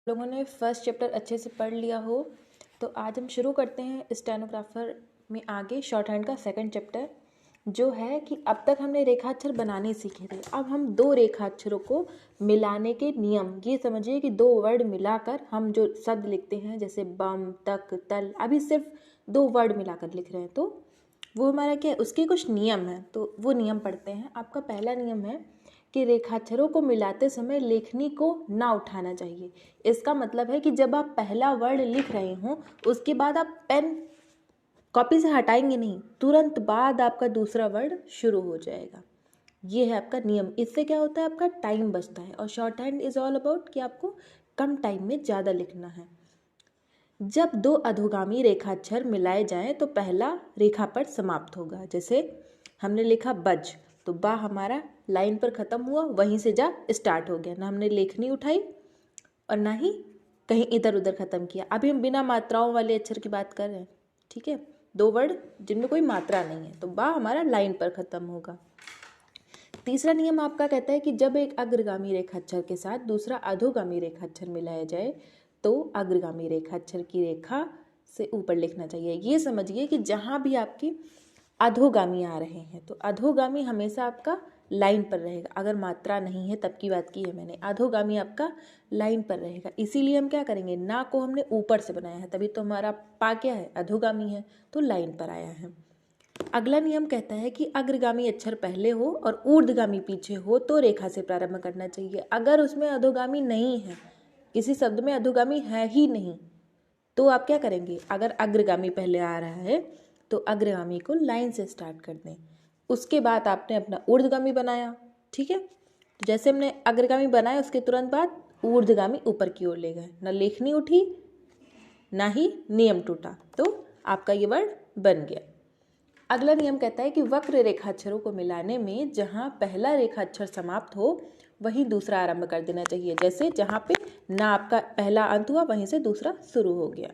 लोगों ने first chapter अच्छे से पढ़ लिया हो तो आज हम शुरू करते हैं स्टेनोग्राफर में आगे शॉर्ट हैंड का सेकंड चैप्टर, जो है कि अब तक हमने रेखाक्षर बनाने सीखे थे। अब हम दो रेखाक्षरों को मिलाने के नियम, ये समझिए कि दो वर्ड मिलाकर हम जो शब्द लिखते हैं जैसे बम, तक, तल, अभी सिर्फ दो वर्ड मिलाकर लिख रहे हैं तो वो हमारा क्या है, उसके कुछ नियम हैं, तो वो नियम पढ़ते हैं। आपका पहला नियम है कि रेखाक्षरों को मिलाते समय लेखनी को ना उठाना चाहिए। इसका मतलब है कि जब आप पहला वर्ड लिख रहे हो उसके बाद आप पेन कॉपी से हटाएंगे नहीं, तुरंत बाद आपका दूसरा वर्ड शुरू हो जाएगा। ये है आपका नियम। इससे क्या होता है, आपका टाइम बचता है। और short hand is all about कि आपको कम टाइम में ज़्यादा लिखना है। जब दो अधोगामी रेखाक्षर मिलाए जाएं तो पहला रेखापट समाप्त होगा। जैसे हमने लिखा बज, तो बा हमारा लाइन पर ख़त्म हुआ, वहीं से जा स्टार्ट हो गया, ना हमने लेखनी उठाई और ना ही कहीं इधर उधर ख़त्म किया। अभी हम बिना मात्राओं वाले अक्षर की बात कर रहे हैं, ठीक है, दो वर्ड जिनमें कोई मात्रा नहीं है, तो बा हमारा लाइन पर ख़त्म होगा। तीसरा नियम आपका कहता है कि जब एक अग्रगामी रेखाक्षर के साथ दूसरा अधोगामी रेखाक्षर मिलाया जाए तो अग्रगामी रेखाक्षर की रेखा से ऊपर लिखना चाहिए। ये समझिए कि जहाँ भी आपकी अधोगामी आ रहे हैं तो अधोगामी हमेशा आपका लाइन पर रहेगा। अगर मात्रा नहीं है तब की बात की है मैंने, अधोगामी आपका लाइन पर रहेगा। इसीलिए हम क्या करेंगे, ना को हमने ऊपर से बनाया है, तभी तो हमारा पा क्या है, अधोगामी है, तो लाइन पर आया है। अगला नियम कहता है कि अग्रगामी अक्षर पहले हो और ऊर्ध्वगामी पीछे हो तो रेखा से प्रारंभ करना चाहिए। अगर उसमें अधोगामी नहीं है, किसी शब्द में अधोगामी है ही नहीं, तो आप क्या करेंगे, अगर अग्रगामी पहले आ रहा है तो अग्रगामी को लाइन से स्टार्ट कर दें। उसके बाद आपने अपना ऊर्ध्वगामी बनाया, ठीक है, तो जैसे हमने अग्रगामी बनाया उसके तुरंत बाद ऊर्ध्वगामी ऊपर की ओर ले गए, ना लेखनी उठी ना ही नियम टूटा, तो आपका ये वर्ड बन गया। अगला नियम कहता है कि वक्र रेखाक्षरों को मिलाने में जहाँ पहला रेखाक्षर समाप्त हो वहीं दूसरा आरंभ कर देना चाहिए। जैसे जहाँ पे ना आपका पहला अंत हुआ वहीं से दूसरा शुरू हो गया।